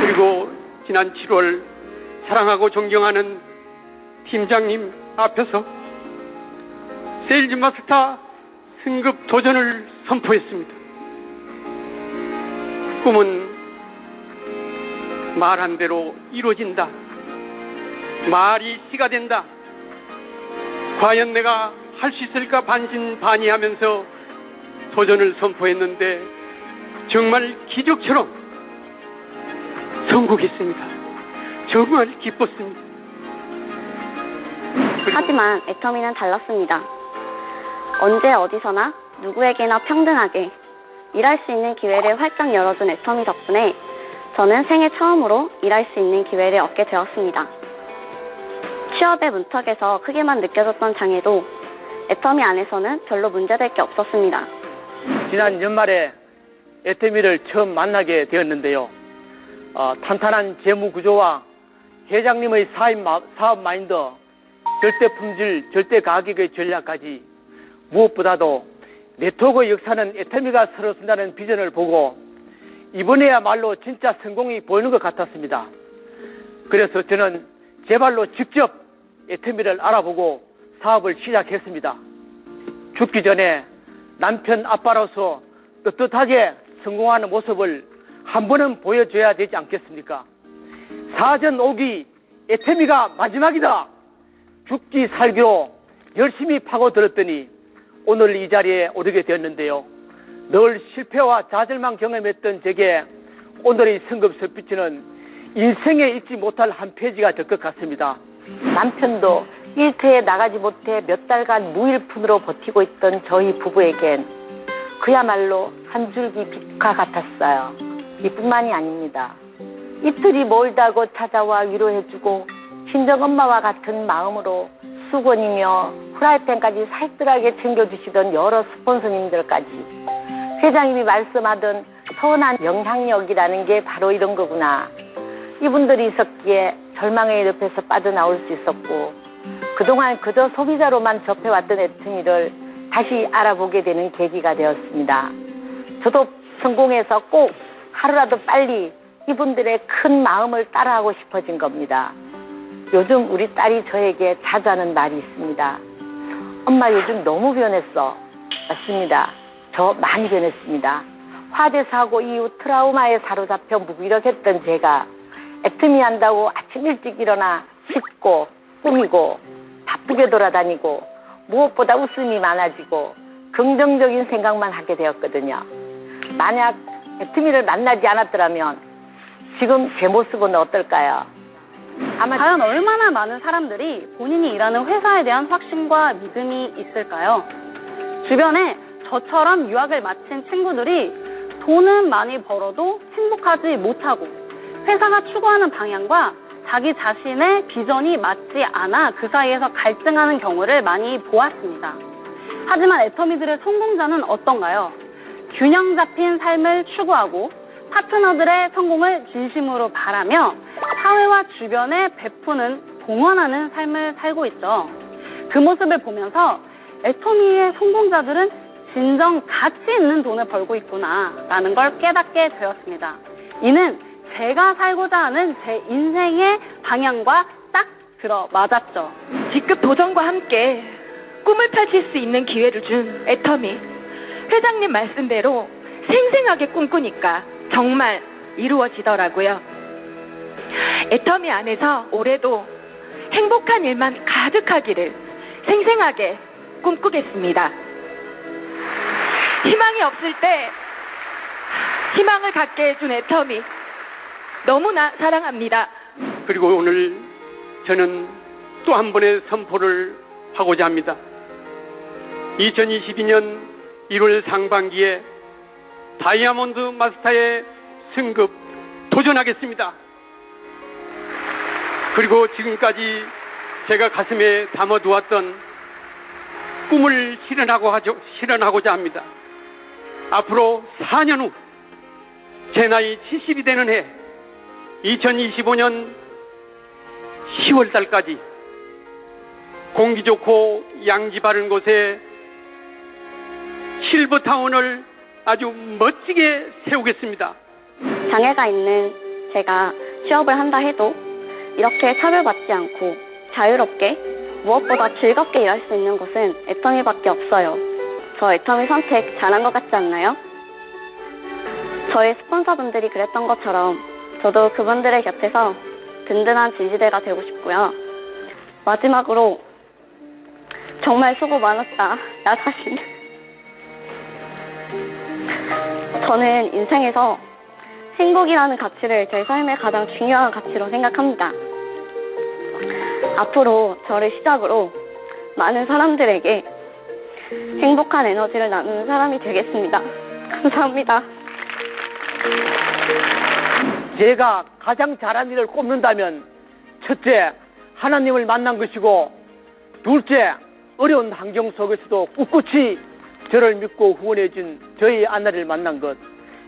그리고 지난 7월 사랑하고 존경하는 팀장님 앞에서 세일즈 마스터 승급 도전을 선포했습니다. 꿈은 말한 대로 이루어진다. 말이 씨가 된다. 과연 내가 할 수 있을까 반신반의하면서 도전을 선포했는데 정말 기적처럼 성공했습니다. 정말 기뻤습니다. 하지만 애터미는 달랐습니다. 언제 어디서나 누구에게나 평등하게 일할 수 있는 기회를 활짝 열어준 애터미 덕분에 저는 생애 처음으로 일할 수 있는 기회를 얻게 되었습니다. 취업의 문턱에서 크게만 느껴졌던 장애도 애터미 안에서는 별로 문제될 게 없었습니다. 지난 연말에 애터미를 처음 만나게 되었는데요. 탄탄한 재무 구조와 회장님의 사업 마인드, 절대 품질, 절대 가격의 전략까지 무엇보다도 네트워크 역사는 애터미가 서러진다는 비전을 보고 이번에야말로 진짜 성공이 보이는 것 같았습니다. 그래서 저는 제 발로 직접 애터미를 알아보고 사업을 시작했습니다. 죽기 전에 남편 아빠로서 떳떳하게 성공하는 모습을 한 번은 보여줘야 되지 않겠습니까? 사전 5기 애터미가 마지막이다. 죽기 살기로 열심히 파고들었더니 오늘 이 자리에 오르게 되었는데요. 늘 실패와 좌절만 경험했던 제게 오늘의 성급 스피치는 인생에 잊지 못할 한 페이지가 될 것 같습니다. 남편도 일터에 나가지 못해 몇 달간 무일푼으로 버티고 있던 저희 부부에겐 그야말로 한 줄기 빛과 같았어요. 이뿐만이 아닙니다. 이틀이 멀다고 찾아와 위로해주고 친정엄마와 같은 마음으로 수건이며 프라이팬까지 살뜰하게 챙겨주시던 여러 스폰서님들까지, 회장님이 말씀하던 선한 영향력이라는 게 바로 이런 거구나. 이분들이 있었기에 절망의 늪에서 빠져나올 수 있었고, 그동안 그저 소비자로만 접해왔던 애터미를 다시 알아보게 되는 계기가 되었습니다. 저도 성공해서 꼭 하루라도 빨리 이분들의 큰 마음을 따라하고 싶어진 겁니다. 요즘 우리 딸이 저에게 자주 하는 말이 있습니다. 엄마 요즘 너무 변했어. 맞습니다. 저 많이 변했습니다. 화재 사고 이후 트라우마에 사로잡혀 무기력했던 제가 애터미 한다고 아침 일찍 일어나 씻고 꾸미고 바쁘게 돌아다니고 무엇보다 웃음이 많아지고 긍정적인 생각만 하게 되었거든요. 만약 애터미를 만나지 않았더라면 지금 제 모습은 어떨까요? 아마 과연 얼마나 많은 사람들이 본인이 일하는 회사에 대한 확신과 믿음이 있을까요? 주변에 저처럼 유학을 마친 친구들이 돈은 많이 벌어도 행복하지 못하고 회사가 추구하는 방향과 자기 자신의 비전이 맞지 않아 그 사이에서 갈등하는 경우를 많이 보았습니다. 하지만 애터미들의 성공자는 어떤가요? 균형 잡힌 삶을 추구하고 파트너들의 성공을 진심으로 바라며 사회와 주변에 베푸는 봉헌하는 삶을 살고 있죠. 그 모습을 보면서 애터미의 성공자들은 진정 가치 있는 돈을 벌고 있구나라는 걸 깨닫게 되었습니다. 이는 제가 살고자 하는 제 인생의 방향과 딱 들어맞았죠. 직급 도전과 함께 꿈을 펼칠 수 있는 기회를 준 애터미. 회장님 말씀대로 생생하게 꿈꾸니까 정말 이루어지더라고요. 애터미 안에서 올해도 행복한 일만 가득하기를 생생하게 꿈꾸겠습니다. 희망이 없을 때 희망을 갖게 해준 애터미 너무나 사랑합니다. 그리고 오늘 저는 또 한 번의 선포를 하고자 합니다. 2022년 1월 상반기에 다이아몬드 마스터에 승급 도전하겠습니다. 그리고 지금까지 제가 가슴에 담아두었던 꿈을 실현하고자 합니다. 앞으로 4년 후 제 나이 70이 되는 해 2025년 10월 달까지 공기 좋고 양지 바른 곳에 실버타운을 아주 멋지게 세우겠습니다. 장애가 있는 제가 취업을 한다 해도 이렇게 차별받지 않고 자유롭게 무엇보다 즐겁게 일할 수 있는 곳은 애터미밖에 없어요. 저 애터미 선택 잘한 것 같지 않나요? 저희 스폰서분들이 그랬던 것처럼 저도 그분들의 곁에서 든든한 지지대가 되고 싶고요. 마지막으로 정말 수고 많았다, 나 자신. 저는 인생에서 행복이라는 가치를 제 삶의 가장 중요한 가치로 생각합니다. 앞으로 저를 시작으로 많은 사람들에게 행복한 에너지를 나누는 사람이 되겠습니다. 감사합니다. 제가 가장 잘한 일을 꼽는다면 첫째, 하나님을 만난 것이고 둘째, 어려운 환경 속에서도 꿋꿋이 저를 믿고 후원해준 저희 아내를 만난 것,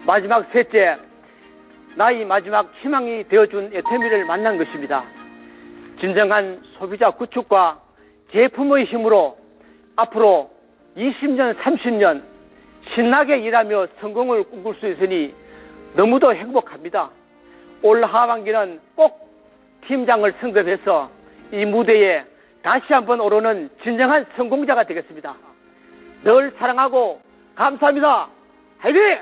마지막 셋째, 나의 마지막 희망이 되어준 애터미를 만난 것입니다. 진정한 소비자 구축과 제품의 힘으로 앞으로 20년, 30년 신나게 일하며 성공을 꿈꿀 수 있으니 너무도 행복합니다. 올 하반기는 꼭 팀장을 선급해서 이 무대에 다시 한번 오르는 진정한 성공자가 되겠습니다. 늘 사랑하고 감사합니다. 화이팅!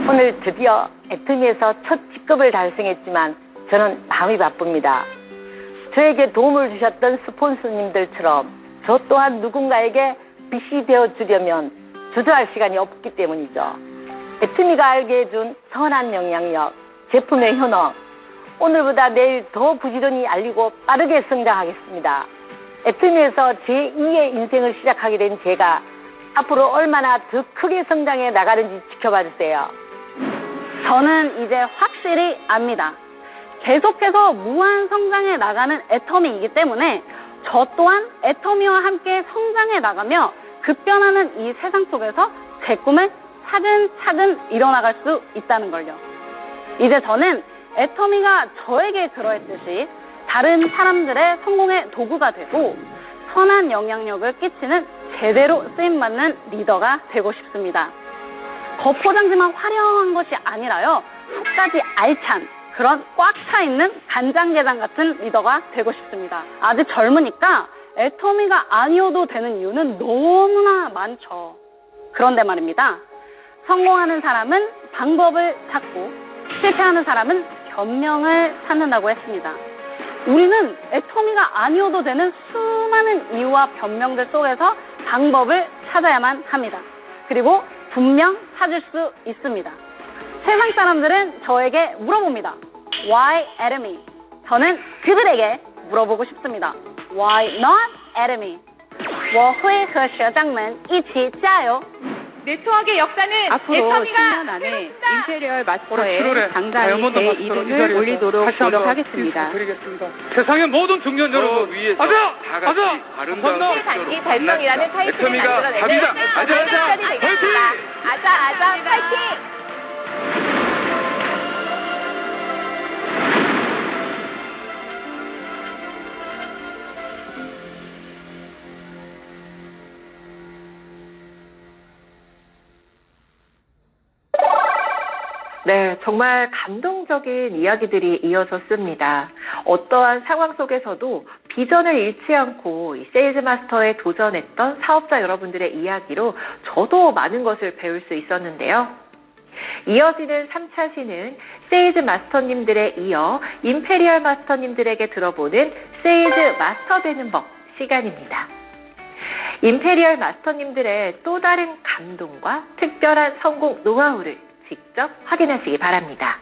오늘 드디어 애터미에서 첫 직급을 달성했지만 저는 마음이 바쁩니다. 저에게 도움을 주셨던 스폰서님들처럼 저 또한 누군가에게 빛이 되어주려면 주저할 시간이 없기 때문이죠. 애터미가 알게 해준 선한 영향력, 제품의 현황, 오늘보다 내일 더 부지런히 알리고 빠르게 성장하겠습니다. 애터미에서 제2의 인생을 시작하게 된 제가 앞으로 얼마나 더 크게 성장해 나가는지 지켜봐 주세요. 저는 이제 확실히 압니다. 계속해서 무한 성장해 나가는 애터미이기 때문에 저 또한 애터미와 함께 성장해 나가며 급변하는 이 세상 속에서 제 꿈을 차근차근 이뤄나갈 수 있다는 걸요. 이제 저는 애터미가 저에게 그러했듯이 다른 사람들의 성공의 도구가 되고 선한 영향력을 끼치는 제대로 쓰임받는 리더가 되고 싶습니다. 겉포장지만 화려한 것이 아니라요, 속까지 알찬 그런 꽉 차 있는 간장게장 같은 리더가 되고 싶습니다. 아직 젊으니까 애터미가 아니어도 되는 이유는 너무나 많죠. 그런데 말입니다. 성공하는 사람은 방법을 찾고 실패하는 사람은 변명을 찾는다고 했습니다. 우리는 애터미가 아니어도 되는 수많은 이유와 변명들 속에서 방법을 찾아야만 합니다. 그리고 분명 찾을 수 있습니다. 세상 사람들은 저에게 물어봅니다. Why Atomy? 저는 그들에게 물어보고 싶습니다. Why not Atomy? 我会和学长们一起加油. 네트워크의 역사는 앞으로 애터미가 10년 안에 새롭습니다. 임페리얼 올해 마스터의 7월에 당당히 다이아몬드 제 마스터로 이 이름을 자리에서 올리도록 다시 한번 노력하겠습니다. 드리겠습니다. 세상의 모든 중년 여러분, 위에서 아자! 다 같이 아자! 아름다운 감사합니다. 단기 달성이라는 타이틀을 애터미가 만들어내는 답이다. 아자, 아자! 시간이 되겠습니다. 아자 아자 파이팅! 네, 정말 감동적인 이야기들이 이어졌습니다. 어떠한 상황 속에서도 비전을 잃지 않고 이 세일즈 마스터에 도전했던 사업자 여러분들의 이야기로 저도 많은 것을 배울 수 있었는데요. 이어지는 3차 시는 세일즈 마스터님들에 이어 임페리얼 마스터님들에게 들어보는 세일즈 마스터 되는 법 시간입니다. 임페리얼 마스터님들의 또 다른 감동과 특별한 성공 노하우를 직접 확인하시기 바랍니다.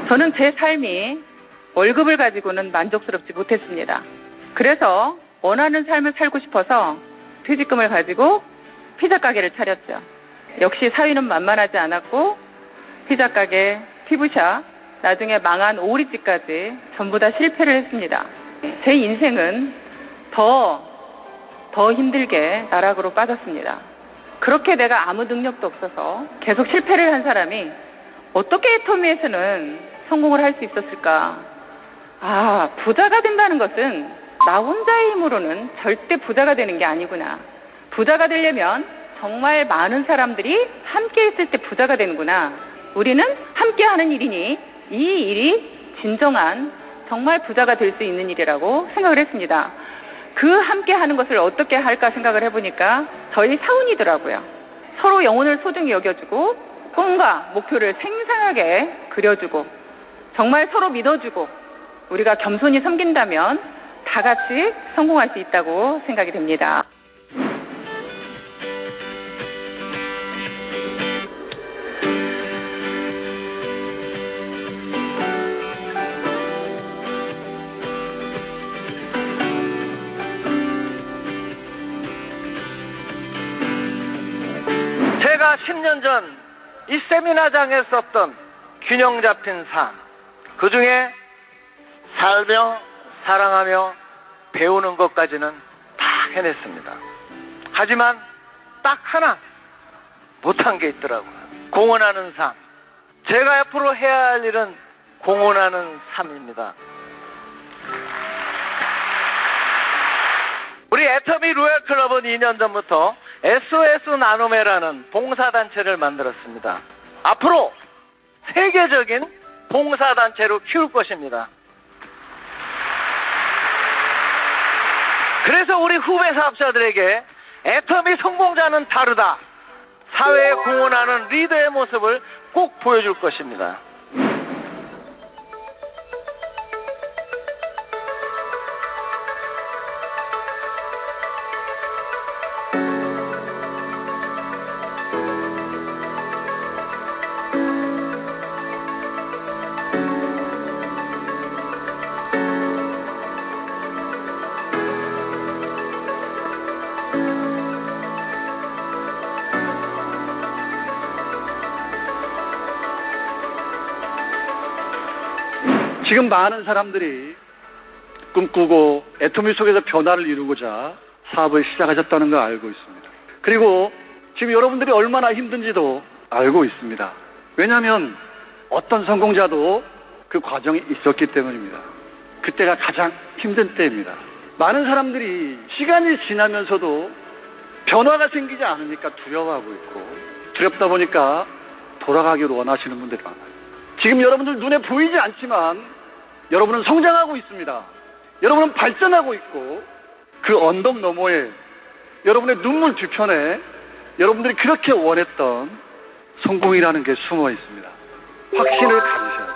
저는 제 삶이 월급을 가지고는 만족스럽지 못했습니다. 그래서 원하는 삶을 살고 싶어서 퇴직금을 가지고 피자 가게를 차렸죠. 역시 사위는 만만하지 않았고 피자 가게, 피부샵, 나중에 망한 오리집까지 전부 다 실패를 했습니다. 제 인생은 더 힘들게 나락으로 빠졌습니다. 그렇게 내가 아무 능력도 없어서 계속 실패를 한 사람이 어떻게 애터미에서는 성공을 할 수 있었을까? 아, 부자가 된다는 것은 나 혼자의 힘으로는 절대 부자가 되는 게 아니구나. 부자가 되려면 정말 많은 사람들이 함께 있을 때 부자가 되는구나. 우리는 함께 하는 일이니 이 일이 진정한 정말 부자가 될 수 있는 일이라고 생각을 했습니다. 그 함께 하는 것을 어떻게 할까 생각을 해보니까 저희 사운이더라고요. 서로 영혼을 소중히 여겨주고 꿈과 목표를 생생하게 그려주고 정말 서로 믿어주고 우리가 겸손히 섬긴다면 다 같이 성공할 수 있다고 생각이 됩니다. 제가 10년 전 이 세미나장에 썼던 균형 잡힌 삶, 그 중에 살며 사랑하며 배우는 것까지는 다 해냈습니다. 하지만 딱 하나 못한 게 있더라고요. 공헌하는 삶. 제가 앞으로 해야 할 일은 공헌하는 삶입니다. 우리 애터미 로얄클럽은 2년 전부터 SOS 나눔회라는 봉사단체를 만들었습니다. 앞으로 세계적인 봉사단체로 키울 것입니다. 그래서 우리 후배 사업자들에게 애터미 성공자는 다르다. 사회에 공헌하는 리더의 모습을 꼭 보여줄 것입니다. 지금 많은 사람들이 꿈꾸고 애터미 속에서 변화를 이루고자 사업을 시작하셨다는 걸 알고 있습니다. 그리고 지금 여러분들이 얼마나 힘든지도 알고 있습니다. 왜냐하면 어떤 성공자도 그 과정이 있었기 때문입니다. 그때가 가장 힘든 때입니다. 많은 사람들이 시간이 지나면서도 변화가 생기지 않으니까 두려워하고 있고, 두렵다 보니까 돌아가기를 원하시는 분들이 많아요. 지금 여러분들 눈에 보이지 않지만 여러분은 성장하고 있습니다. 여러분은 발전하고 있고, 그 언덕 너머에 여러분의 눈물 뒤편에 여러분들이 그렇게 원했던 성공이라는 게 숨어 있습니다. 확신을 가지셔야 돼요.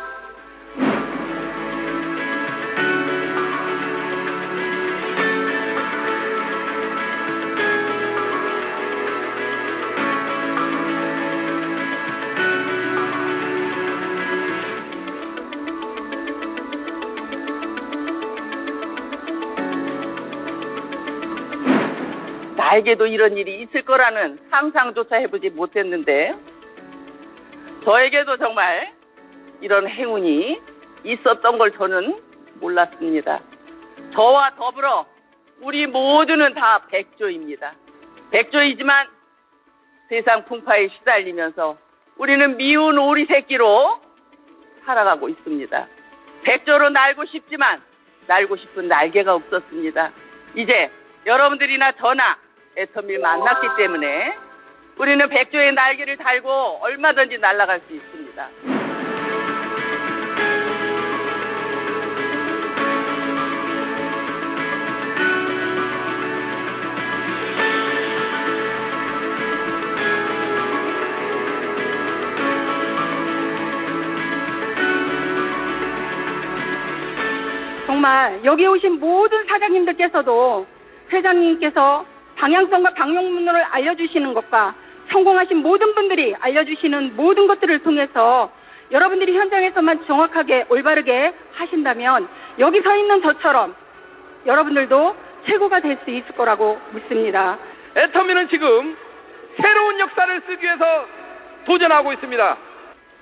나에게도 이런 일이 있을 거라는 상상조차 해보지 못했는데, 저에게도 정말 이런 행운이 있었던 걸 저는 몰랐습니다. 저와 더불어 우리 모두는 다 백조입니다. 백조이지만 세상 풍파에 시달리면서 우리는 미운 오리 새끼로 살아가고 있습니다. 백조로 날고 싶지만 날고 싶은 날개가 없었습니다. 이제 여러분들이나 저나 애터미를 만났기 때문에 우리는 백조의 날개를 달고 얼마든지 날아갈 수 있습니다. 정말 여기 오신 모든 사장님들께서도 회장님께서 방향성과 방향문을 알려주시는 것과 성공하신 모든 분들이 알려주시는 모든 것들을 통해서 여러분들이 현장에서만 정확하게 올바르게 하신다면 여기 서 있는 저처럼 여러분들도 최고가 될 수 있을 거라고 믿습니다. 애터미는 지금 새로운 역사를 쓰기 위해서 도전하고 있습니다.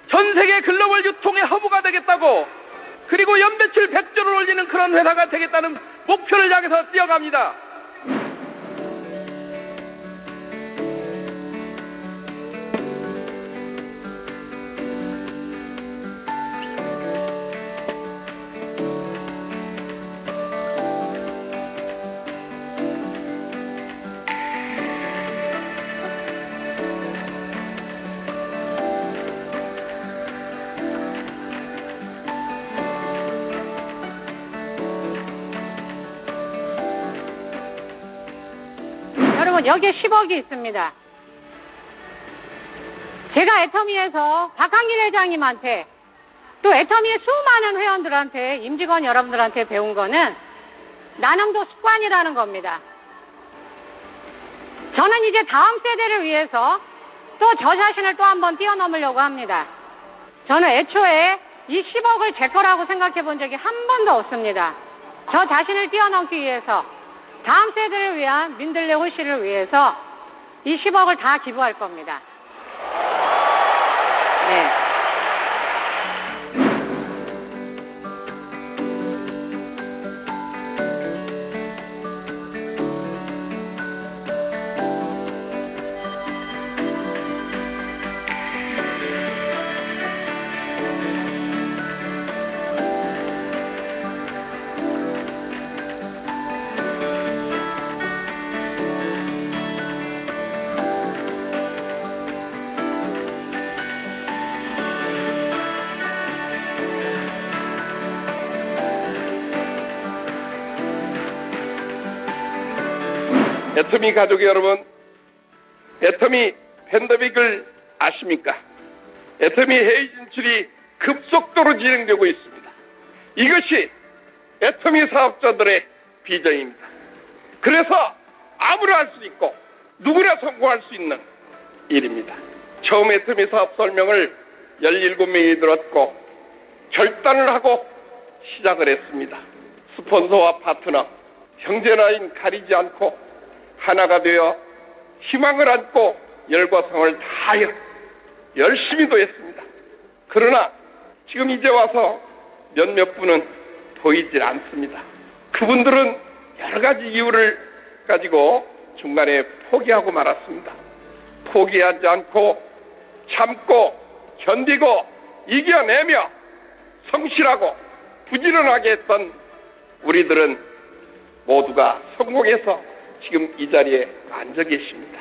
전 세계 글로벌 유통의 허브가 되겠다고, 그리고 연매출 100조를 올리는 그런 회사가 되겠다는 목표를 향해서 뛰어갑니다. 여러분, 여기에 10억이 있습니다. 제가 애터미에서 박한길 회장님한테 또 애터미의 수많은 회원들한테, 임직원 여러분들한테 배운 거는 나눔도 습관이라는 겁니다. 저는 이제 다음 세대를 위해서 또 저 자신을 또 한번 뛰어넘으려고 합니다. 저는 애초에 이 10억을 제 거라고 생각해 본 적이 한 번도 없습니다. 저 자신을 뛰어넘기 위해서, 다음 세대를 위한 민들레 호시를 위해서 이 10억을 다 기부할 겁니다. 네. 애터미 가족 여러분, 애터미 팬데믹을 아십니까? 애터미 해외 진출이 급속도로 진행되고 있습니다. 이것이 애터미 사업자들의 비전입니다. 그래서 아무나 할 수 있고 누구나 성공할 수 있는 일입니다. 처음 애터미 사업 설명을 17명이 들었고 결단을 하고 시작을 했습니다. 스폰서와 파트너, 형제나인 가리지 않고 하나가 되어 희망을 안고 열과 성을 다하여 열심히도 했습니다. 그러나 지금 이제 와서 몇몇 분은 보이질 않습니다. 그분들은 여러 가지 이유를 가지고 중간에 포기하고 말았습니다. 포기하지 않고 참고 견디고 이겨내며 성실하고 부지런하게 했던 우리들은 모두가 성공해서 지금 이 자리에 앉아 계십니다.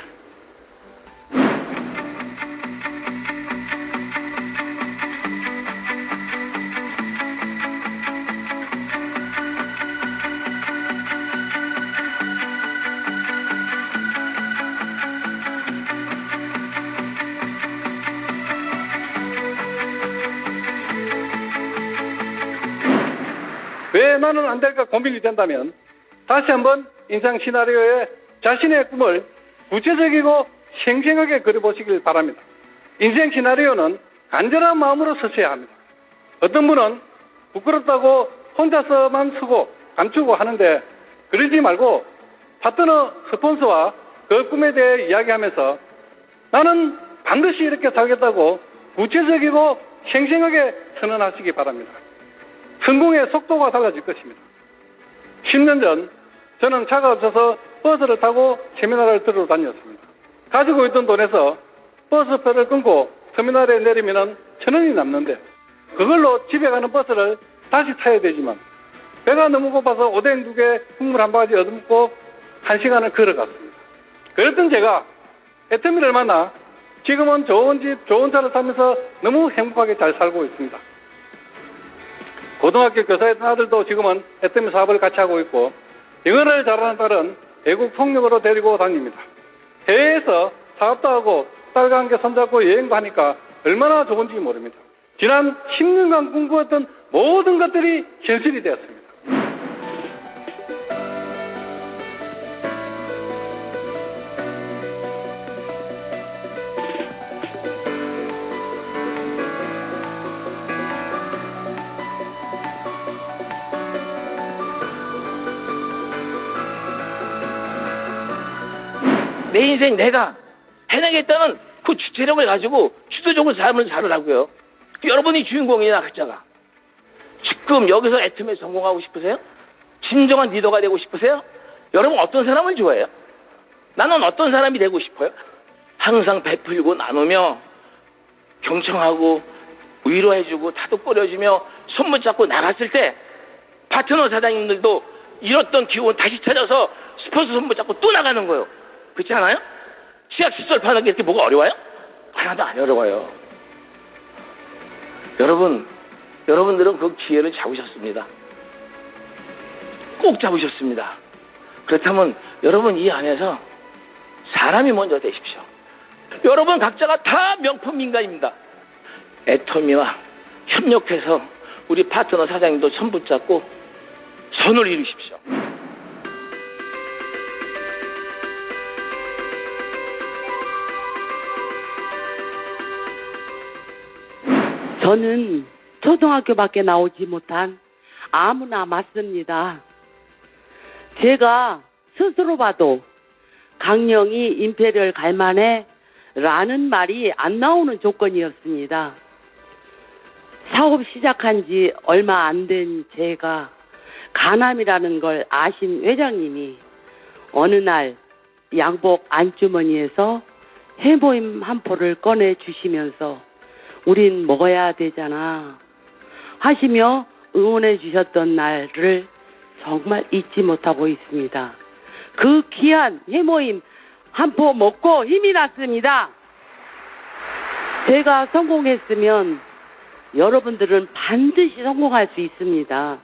왜 나는 안 될까 고민이 된다면 다시 한번 인생 시나리오에 자신의 꿈을 구체적이고 생생하게 그려보시길 바랍니다. 인생 시나리오는 간절한 마음으로 쓰셔야 합니다. 어떤 분은 부끄럽다고 혼자서만 쓰고 감추고 하는데 그러지 말고 파트너 스폰서와 그 꿈에 대해 이야기하면서 나는 반드시 이렇게 살겠다고 구체적이고 생생하게 선언하시기 바랍니다. 성공의 속도가 달라질 것입니다. 10년 전 저는 차가 없어서 버스를 타고 세미나를 들으러 다녔습니다. 가지고 있던 돈에서 버스표를 끊고 터미널에 내리면 1,000원이 남는데 그걸로 집에 가는 버스를 다시 타야 되지만 배가 너무 고파서 오뎅 2개, 국물 한 바가지 얻어먹고 1시간을 걸어갔습니다. 그랬던 제가 애터미를 만나 지금은 좋은 집, 좋은 차를 타면서 너무 행복하게 잘 살고 있습니다. 고등학교 교사였던 아들도 지금은 애터미 사업을 같이 하고 있고 영어를 잘하는 딸은 외국 통역으로 데리고 다닙니다. 해외에서 사업도 하고 딸과 함께 손잡고 여행도 하니까 얼마나 좋은지 모릅니다. 지난 10년간 꿈꾸었던 모든 것들이 현실이 되었습니다. 내 인생 내가 해내겠다는 그 주체력을 가지고 주도적으로 삶을 살으라고요. 여러분이 주인공이야, 각자가. 지금 여기서 애터미에 성공하고 싶으세요? 진정한 리더가 되고 싶으세요? 여러분 어떤 사람을 좋아해요? 나는 어떤 사람이 되고 싶어요? 항상 베풀고 나누며 경청하고 위로해주고 타독거려주며 손 붙잡고 나갔을 때 파트너 사장님들도 잃었던 기운 다시 찾아서 스폰서 손 붙잡고 또 나가는 거예요. 그렇지 않아요? 치약 칫솔 파는 게 이렇게 뭐가 어려워요? 하나도 안 어려워요. 여러분들은 그 기회를 잡으셨습니다. 꼭 잡으셨습니다. 그렇다면 여러분 이 안에서 사람이 먼저 되십시오. 여러분 각자가 다 명품 인간입니다. 애터미와 협력해서 우리 파트너 사장님도 손 붙잡고 선을 이루십시오. 저는 초등학교밖에 나오지 못한 아무나 맞습니다. 제가 스스로 봐도 강령이 임페리얼 갈만해 라는 말이 안 나오는 조건이었습니다. 사업 시작한 지 얼마 안 된 제가 가남이라는 걸 아신 회장님이 어느 날 양복 안주머니에서 해모임 한 포를 꺼내 주시면서 우린 먹어야 되잖아 하시며 응원해 주셨던 날을 정말 잊지 못하고 있습니다. 그 귀한 해모임 한 포 먹고 힘이 났습니다. 제가 성공했으면 여러분들은 반드시 성공할 수 있습니다.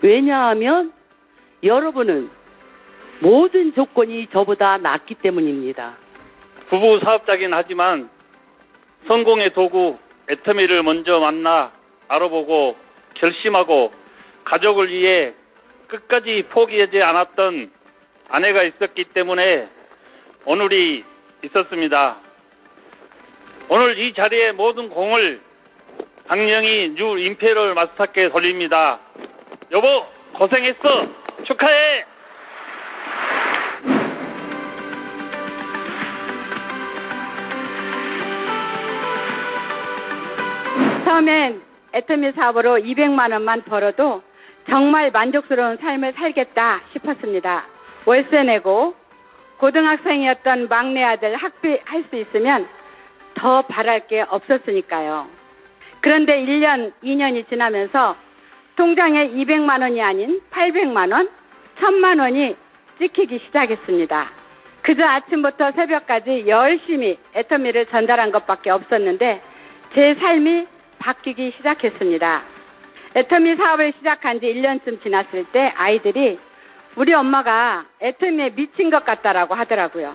왜냐하면 여러분은 모든 조건이 저보다 낫기 때문입니다. 부부 사업자긴 하지만 성공의 도구 애터미를 먼저 만나 알아보고 결심하고 가족을 위해 끝까지 포기하지 않았던 아내가 있었기 때문에 오늘이 있었습니다. 오늘 이 자리에 모든 공을 강령이 뉴 임페리얼 마스터께 돌립니다. 여보 고생했어. 축하해. 처음엔 애터미 사업으로 200만 원만 벌어도 정말 만족스러운 삶을 살겠다 싶었습니다. 월세 내고 고등학생이었던 막내 아들 학비할 수 있으면 더 바랄 게 없었으니까요. 그런데 1년, 2년이 지나면서 통장에 200만 원이 아닌 800만 원, 1000만 원이 찍히기 시작했습니다. 그저 아침부터 새벽까지 열심히 애터미를 전달한 것밖에 없었는데 제 삶이 바뀌기 시작했습니다. 애터미 사업을 시작한 지 1년쯤 지났을 때 아이들이 우리 엄마가 애터미에 미친 것 같다라고 하더라고요.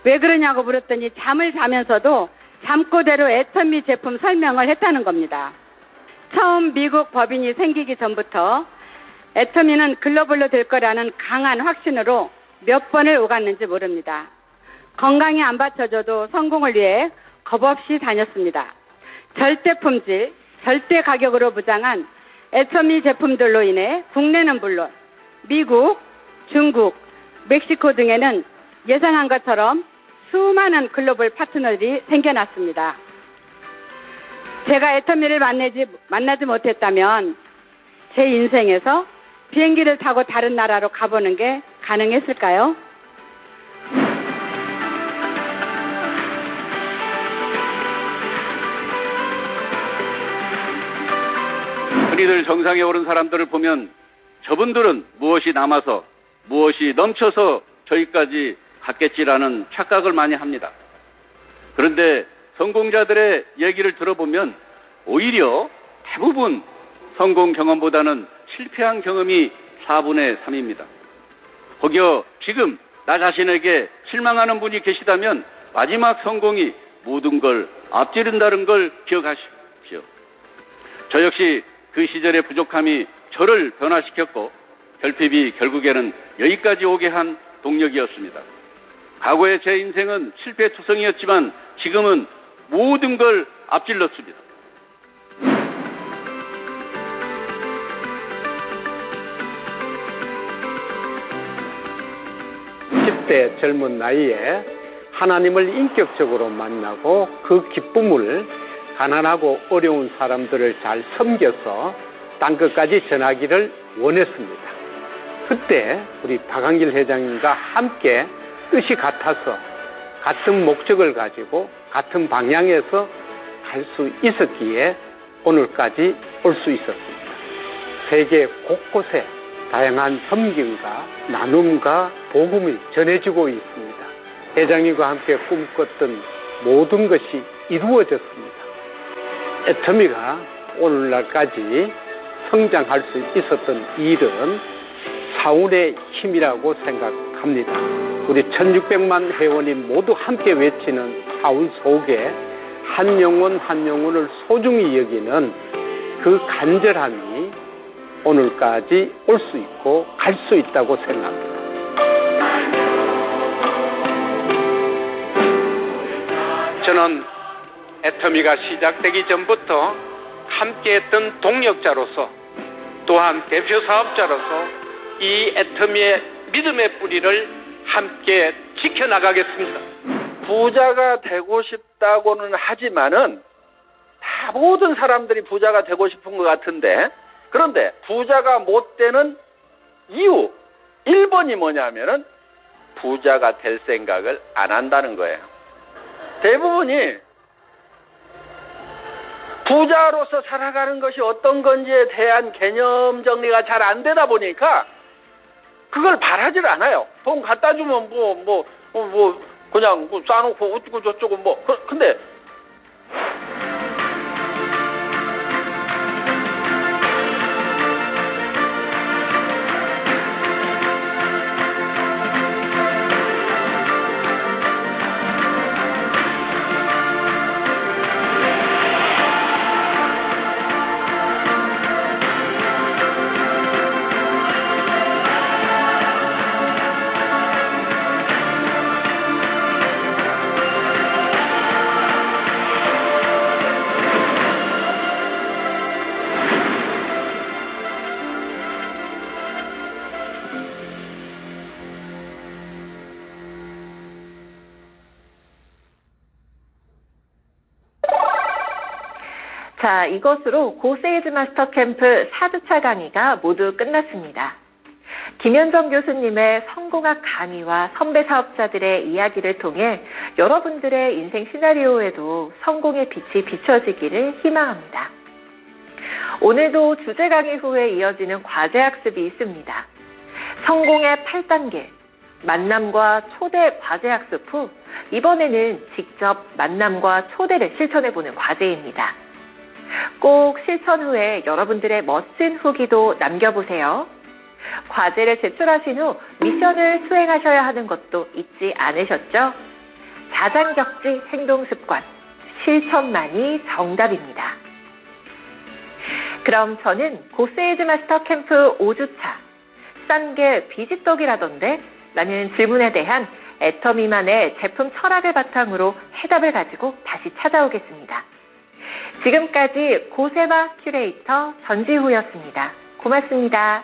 왜 그러냐고 물었더니 잠을 자면서도 잠꼬대로 애터미 제품 설명을 했다는 겁니다. 처음 미국 법인이 생기기 전부터 애터미는 글로벌로 될 거라는 강한 확신으로 몇 번을 오갔는지 모릅니다. 건강이 안 받쳐줘도 성공을 위해 겁없이 다녔습니다. 절대 품질, 절대 가격으로 무장한 애터미 제품들로 인해 국내는 물론 미국, 중국, 멕시코 등에는 예상한 것처럼 수많은 글로벌 파트너들이 생겨났습니다. 제가 애터미를 만나지 못했다면 제 인생에서 비행기를 타고 다른 나라로 가보는 게 가능했을까요? 흔히들 정상에 오른 사람들을 보면 저분들은 무엇이 남아서 무엇이 넘쳐서 저기까지 갔겠지라는 착각을 많이 합니다. 그런데 성공자들의 얘기를 들어보면 오히려 대부분 성공 경험보다는 실패한 경험이 4분의 3입니다. 거기어 지금 나 자신에게 실망하는 분이 계시다면 마지막 성공이 모든 걸 앞지른다는 걸 기억하십시오. 저 역시 그 시절의 부족함이 저를 변화시켰고 결핍이 결국에는 여기까지 오게 한 동력이었습니다. 과거의 제 인생은 실패투성이었지만 지금은 모든 걸 앞질렀습니다. 10대 젊은 나이에 하나님을 인격적으로 만나고 그 기쁨을 가난하고 어려운 사람들을 잘 섬겨서 땅끝까지 전하기를 원했습니다. 그때 우리 박한길 회장님과 함께 뜻이 같아서 같은 목적을 가지고 같은 방향에서 갈 수 있었기에 오늘까지 올 수 있었습니다. 세계 곳곳에 다양한 섬김과 나눔과 복음이 전해지고 있습니다. 회장님과 함께 꿈꿨던 모든 것이 이루어졌습니다. 애터미가 오늘날까지 성장할 수 있었던 일은 사운의 힘이라고 생각합니다. 우리 1600만 회원이 모두 함께 외치는 사운 속에 한 영혼 한 영혼을 소중히 여기는 그 간절함이 오늘까지 올 수 있고 갈 수 있다고 생각합니다. 저는 애터미가 시작되기 전부터 함께했던 동력자로서 또한 대표 사업자로서 이 애터미의 믿음의 뿌리를 함께 지켜나가겠습니다. 부자가 되고 싶다고는 하지만은 다 모든 사람들이 부자가 되고 싶은 것 같은데 그런데 부자가 못 되는 이유 1번이 뭐냐면은 부자가 될 생각을 안 한다는 거예요. 대부분이 부자로서 살아가는 것이 어떤 건지에 대한 개념 정리가 잘 안 되다 보니까 그걸 바라질 않아요. 돈 갖다 주면 그냥 싸놓고 어쩌고 저쩌고 근데 자, 이것으로 고세일즈 마스터 캠프 4주차 강의가 모두 끝났습니다. 김현정 교수님의 성공학 강의와 선배 사업자들의 이야기를 통해 여러분들의 인생 시나리오에도 성공의 빛이 비춰지기를 희망합니다. 오늘도 주제 강의 후에 이어지는 과제 학습이 있습니다. 성공의 8단계, 만남과 초대 과제 학습 후 이번에는 직접 만남과 초대를 실천해보는 과제입니다. 꼭 실천 후에 여러분들의 멋진 후기도 남겨보세요. 과제를 제출하신 후 미션을 수행하셔야 하는 것도 잊지 않으셨죠? 자장격지 행동습관, 실천만이 정답입니다. 그럼 저는 고세일즈 마스터 캠프 5주차, 싼 게 비지떡이라던데? 라는 질문에 대한 애터미만의 제품 철학을 바탕으로 해답을 가지고 다시 찾아오겠습니다. 지금까지 고세바 큐레이터 전지후였습니다. 고맙습니다.